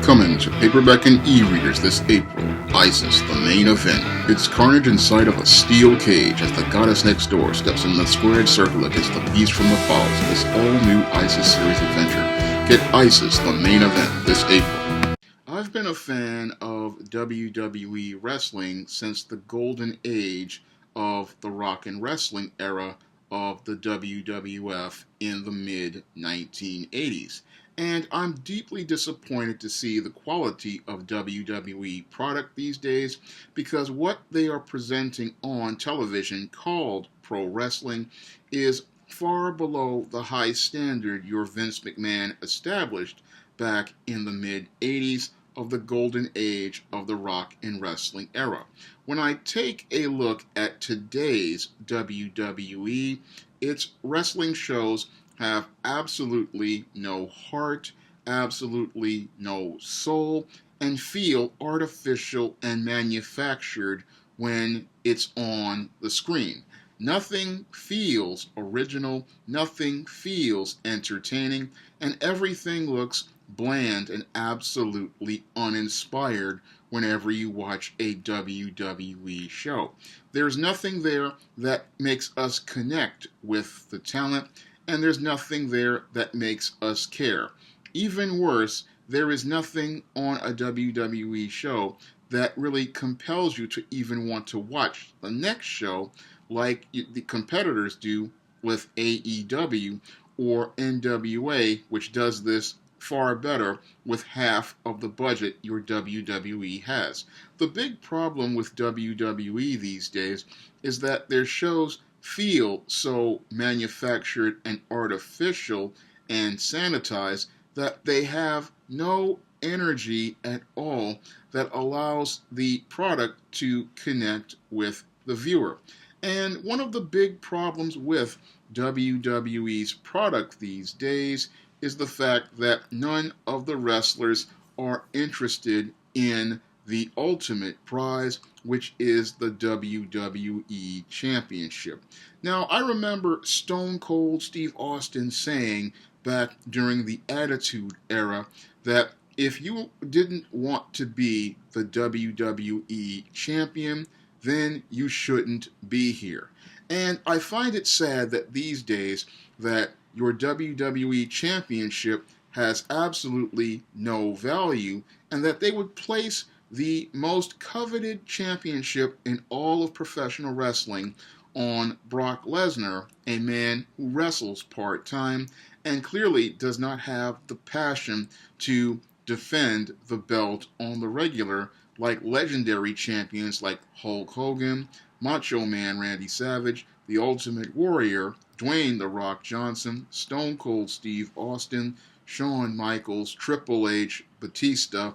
Coming to paperback and e-readers this April, ISIS, the main event. It's carnage inside of a steel cage as the goddess next door steps in the squared circle against the beast from the falls in this all-new ISIS series adventure. Get ISIS, the main event, this April. I've been a fan of WWE wrestling since the golden age of the rock and wrestling era of the WWF in the mid-1980s. And I'm deeply disappointed to see the quality of WWE product these days, because what they are presenting on television called pro wrestling is far below the high standard your Vince McMahon established back in the mid-80s of the golden age of the rock and wrestling era. When I take a look at today's WWE, its wrestling shows have absolutely no heart, absolutely no soul, and feel artificial and manufactured when it's on the screen. Nothing feels original, nothing feels entertaining, and everything looks bland and absolutely uninspired whenever you watch a WWE show. There's nothing there that makes us connect with the talent, and there's nothing there that makes us care. Even worse, there is nothing on a WWE show that really compels you to even want to watch the next show like the competitors do with AEW or NWA, which does this far better with half of the budget your WWE has. The big problem with WWE these days is that their shows feel so manufactured and artificial and sanitized that they have no energy at all that allows the product to connect with the viewer. And one of the big problems with WWE's product these days is the fact that none of the wrestlers are interested in the ultimate prize, which is the WWE Championship. Now, I remember Stone Cold Steve Austin saying back during the Attitude Era that if you didn't want to be the WWE Champion, then you shouldn't be here. And I find it sad that these days that your WWE Championship has absolutely no value, and that they would place the most coveted championship in all of professional wrestling on Brock Lesnar, a man who wrestles part-time and clearly does not have the passion to defend the belt on the regular like legendary champions like Hulk Hogan, Macho Man Randy Savage, The Ultimate Warrior, Dwayne "The Rock" Johnson, Stone Cold Steve Austin, Shawn Michaels, Triple H, Batista,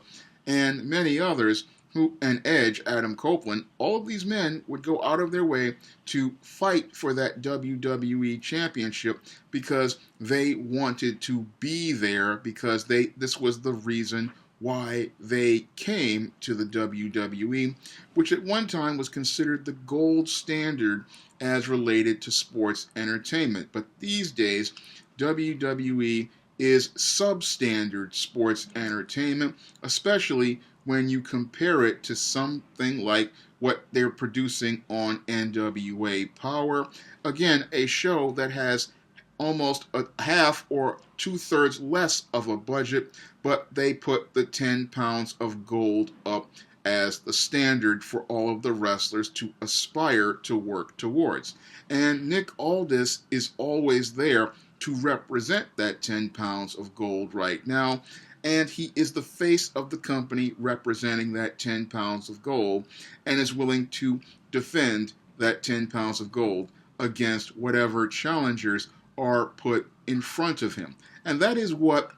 and many others, and Edge, Adam Copeland. All of these men would go out of their way to fight for that WWE Championship because they wanted to be there, because this was the reason why they came to the WWE, which at one time was considered the gold standard as related to sports entertainment. But these days, WWE is substandard sports entertainment, especially when you compare it to something like what they're producing on NWA Power. Again, a show that has almost a half or two-thirds less of a budget, but they put the 10 pounds of gold up as the standard for all of the wrestlers to aspire to work towards. And Nick Aldis is always there to represent that 10 pounds of gold right now, and he is the face of the company representing that 10 pounds of gold and is willing to defend that 10 pounds of gold against whatever challengers are put in front of him. And that is what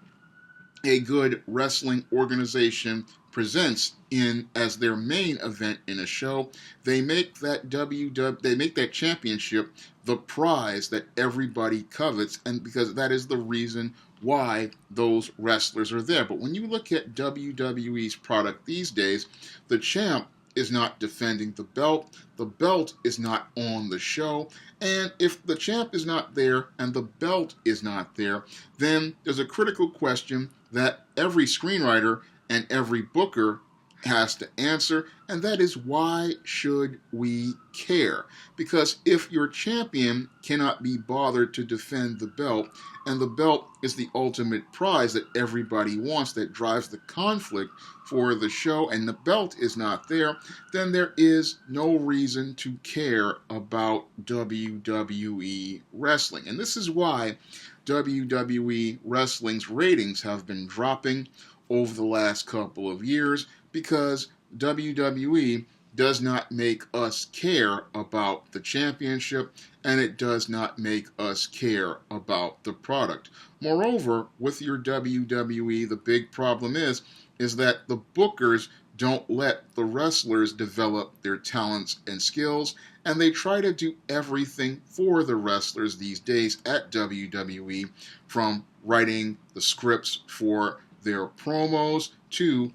a good wrestling organization presents in as their main event in a show. They make that championship the prize that everybody covets, and because that is the reason why those wrestlers are there. But when you look at WWE's product these days, the champ is not defending the belt is not on the show, and if the champ is not there and the belt is not there, then there's a critical question that every screenwriter and every booker has to answer, and that is, why should we care? Because if your champion cannot be bothered to defend the belt, and the belt is the ultimate prize that everybody wants, that drives the conflict for the show, and the belt is not there, then there is no reason to care about WWE wrestling. And this is why WWE wrestling's ratings have been dropping over the last couple of years, because WWE does not make us care about the championship, and it does not make us care about the product. Moreover, with your WWE, the big problem is that the bookers don't let the wrestlers develop their talents and skills, and they try to do everything for the wrestlers these days at WWE, from writing the scripts for their promos to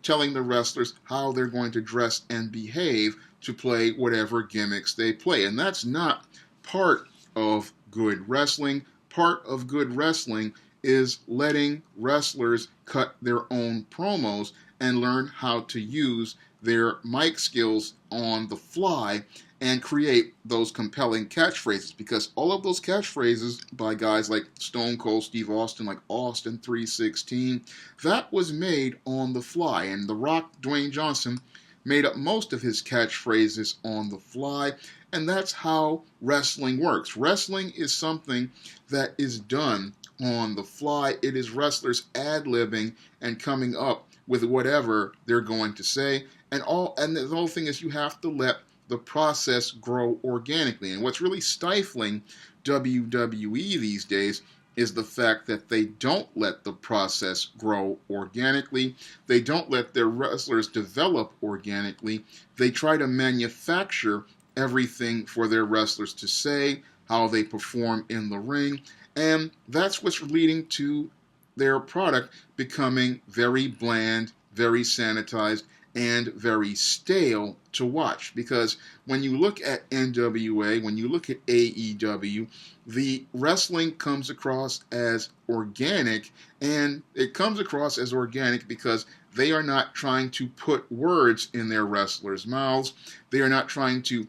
telling the wrestlers how they're going to dress and behave to play whatever gimmicks they play. And that's not part of good wrestling. Part of good wrestling is letting wrestlers cut their own promos and learn how to use their mic skills on the fly and create those compelling catchphrases, because all of those catchphrases by guys like Stone Cold Steve Austin, like Austin 316, that was made on the fly. And The Rock, Dwayne Johnson, made up most of his catchphrases on the fly, and that's how wrestling works. Wrestling is something that is done on the fly. It is wrestlers ad-libbing and coming up with whatever they're going to say, and the whole thing is, you have to let the process grow organically. And what's really stifling WWE these days is the fact that they don't let the process grow organically. They don't let their wrestlers develop organically. They try to manufacture everything for their wrestlers to say, how they perform in the ring, and that's what's leading to their product becoming very bland, very sanitized, and very stale to watch. Because when you look at NWA, when you look at AEW, the wrestling comes across as organic, and it comes across as organic because they are not trying to put words in their wrestlers' mouths. They are not trying to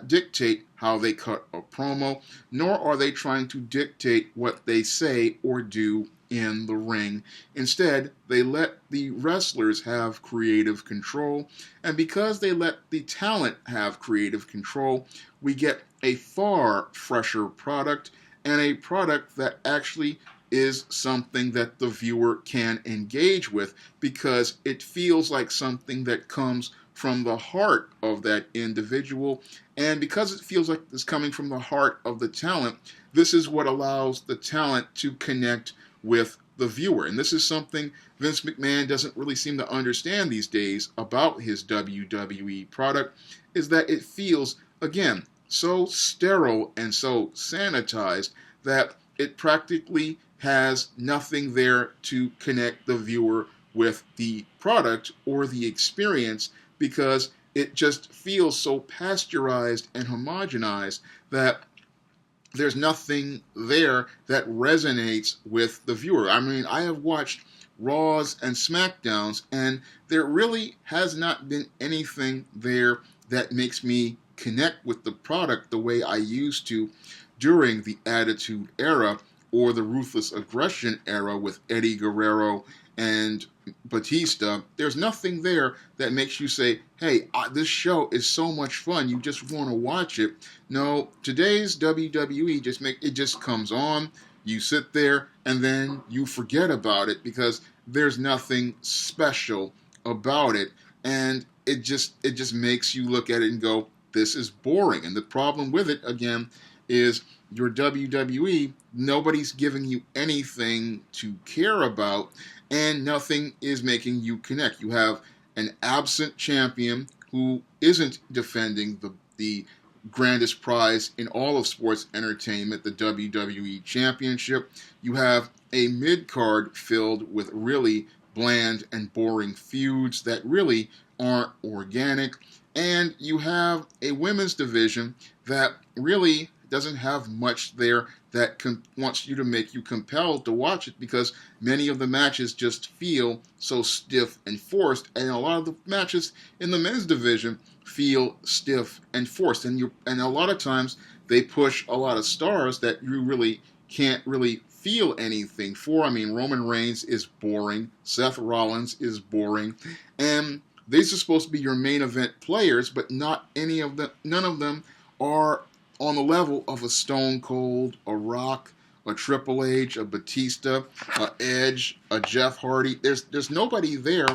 dictate how they cut a promo, nor are they trying to dictate what they say or do in the ring. Instead, they let the wrestlers have creative control, and because they let the talent have creative control, we get a far fresher product, and a product that actually is something that the viewer can engage with, because it feels like something that comes from the heart of that individual. And because it feels like it's coming from the heart of the talent, this is what allows the talent to connect with the viewer. And this is something Vince McMahon doesn't really seem to understand these days about his WWE product, is that it feels, again, so sterile and so sanitized that it practically has nothing there to connect the viewer with the product or the experience, because it just feels so pasteurized and homogenized that there's nothing there that resonates with the viewer. I mean, I have watched Raws and SmackDowns, and there really has not been anything there that makes me connect with the product the way I used to during the Attitude Era or the Ruthless Aggression Era with Eddie Guerrero and Batista. There's nothing there that makes you say, hey, this show is so much fun, you just want to watch it. No, today's WWE just comes on, you sit there, and then you forget about it, because there's nothing special about it, and it just makes you look at it and go, this is boring. And the problem with it, again, is your WWE, nobody's giving you anything to care about, and nothing is making you connect. You have an absent champion who isn't defending the grandest prize in all of sports entertainment, the WWE Championship. You have a mid-card filled with really bland and boring feuds that really aren't organic. And you have a women's division that really doesn't have much there that wants you to make you compelled to watch it, because many of the matches just feel so stiff and forced, and a lot of the matches in the men's division feel stiff and forced, and a lot of times they push a lot of stars that you really can't really feel anything for. I mean, Roman Reigns is boring, Seth Rollins is boring, and these are supposed to be your main event players, but not any of them. None of them are on the level of a Stone Cold, a Rock, a Triple H, a Batista, a Edge, a Jeff Hardy. There's nobody there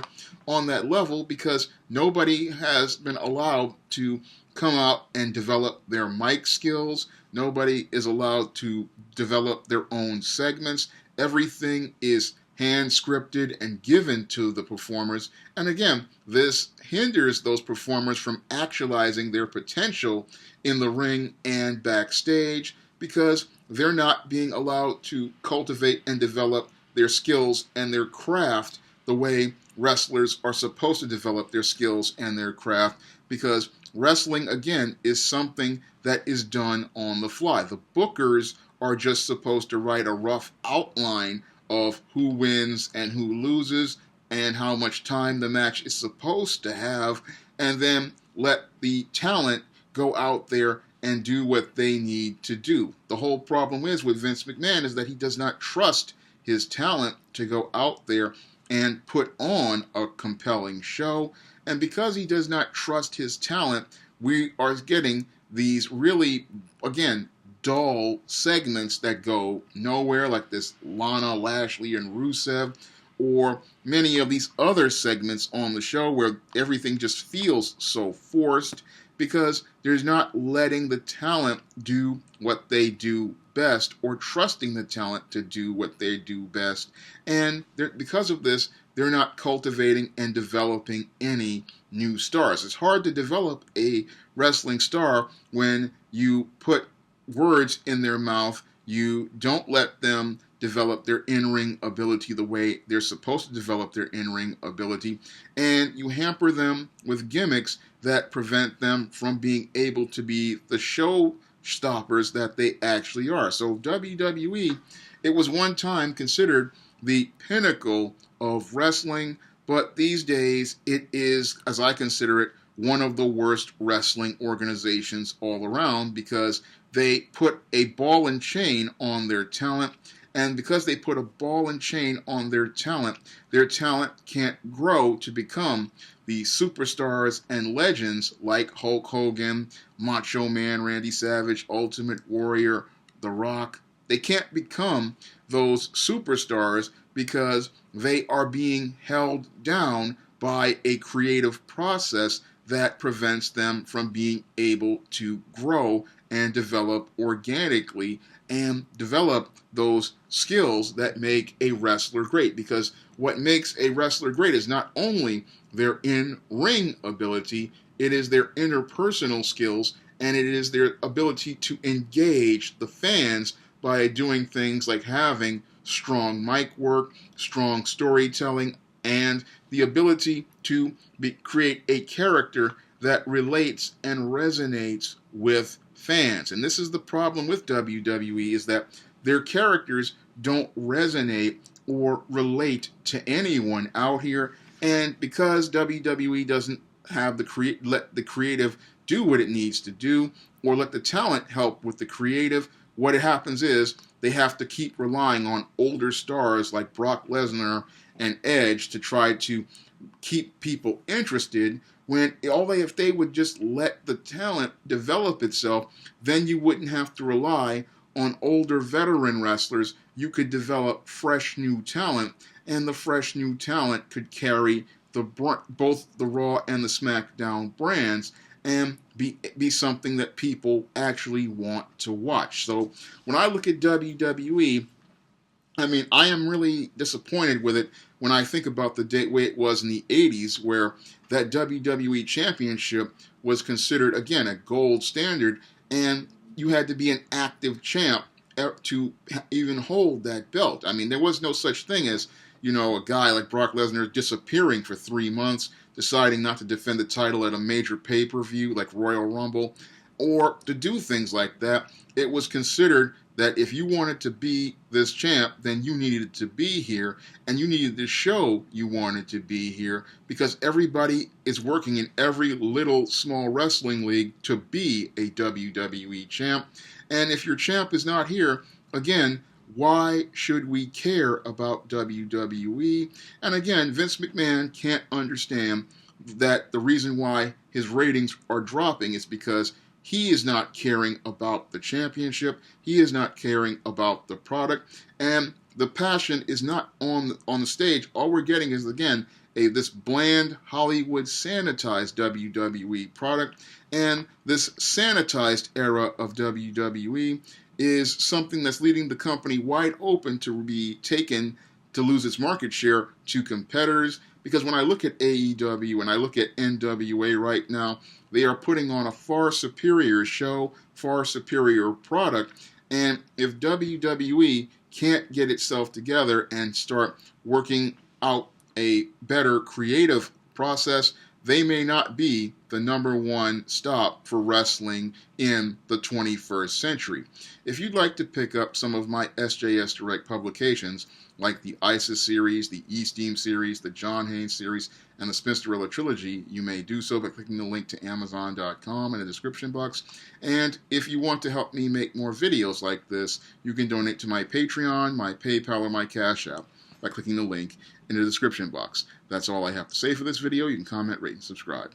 on that level, because nobody has been allowed to come out and develop their mic skills. Nobody is allowed to develop their own segments. Everything is hand scripted and given to the performers. And again, this hinders those performers from actualizing their potential in the ring and backstage, because they're not being allowed to cultivate and develop their skills and their craft the way wrestlers are supposed to develop their skills and their craft, because wrestling, again, is something that is done on the fly. The bookers are just supposed to write a rough outline of who wins and who loses and how much time the match is supposed to have, and then let the talent go out there and do what they need to do. The whole problem is with Vince McMahon is that he does not trust his talent to go out there and put on a compelling show. And because he does not trust his talent, we are getting these really, again, dull segments that go nowhere, like this Lana, Lashley, and Rusev, or many of these other segments on the show where everything just feels so forced, because there's not letting the talent do what they do best, or trusting the talent to do what they do best. And because of this, they're not cultivating and developing any new stars. It's hard to develop a wrestling star when you put words in their mouth. You don't let them develop their in-ring ability the way they're supposed to develop their in-ring ability, and you hamper them with gimmicks that prevent them from being able to be the show stoppers that they actually are. So WWE, it was one time considered the pinnacle of wrestling, but these days it is, as I consider it, one of the worst wrestling organizations all around, because they put a ball and chain on their talent, and because they put a ball and chain on their talent can't grow to become the superstars and legends like Hulk Hogan, Macho Man Randy Savage, Ultimate Warrior, The Rock. They can't become those superstars because they are being held down by a creative process that prevents them from being able to grow and develop organically and develop those skills that make a wrestler great. Because what makes a wrestler great is not only their in-ring ability, it is their interpersonal skills, and it is their ability to engage the fans by doing things like having strong mic work, strong storytelling, and the ability to create a character that relates and resonates with fans. And this is the problem with WWE, is that their characters don't resonate or relate to anyone out here. And because WWE doesn't have let the creative do what it needs to do, or let the talent help with the creative, what happens is they have to keep relying on older stars like Brock Lesnar and Edge to try to keep people interested, when if they would just let the talent develop itself, then you wouldn't have to rely on older veteran wrestlers. You could develop fresh new talent, and the fresh new talent could carry both the Raw and the SmackDown brands and be something that people actually want to watch. So when I look at WWE, I mean, I am really disappointed with it when I think about the way it was in the 80s, where that WWE Championship was considered, again, a gold standard, and you had to be an active champ to even hold that belt. I mean, there was no such thing as, a guy like Brock Lesnar disappearing for 3 months, deciding not to defend the title at a major pay-per-view like Royal Rumble. or to do things like that. It was considered that if you wanted to be this champ, then you needed to be here, and you needed to show you wanted to be here, because everybody is working in every little small wrestling league to be a WWE champ. And if your champ is not here, again, why should we care about WWE? And again, Vince McMahon can't understand that the reason why his ratings are dropping is because he is not caring about the championship. He is not caring about the product, and the passion is not on the stage. All we're getting is, again, this bland Hollywood sanitized WWE product, and this sanitized era of WWE is something that's leaving the company wide open to be taken to lose its market share to competitors. Because when I look at AEW and I look at NWA right now, they are putting on a far superior show, far superior product. And if WWE can't get itself together and start working out a better creative process, they may not be the #1 stop for wrestling in the 21st century. If you'd like to pick up some of my SJS Direct publications, like the ISIS series, the E-Steam series, the John Haynes series, and the Spinsterella trilogy, you may do so by clicking the link to Amazon.com in the description box. And if you want to help me make more videos like this, you can donate to my Patreon, my PayPal, or my Cash App by clicking the link in the description box. That's all I have to say for this video. You can comment, rate, and subscribe.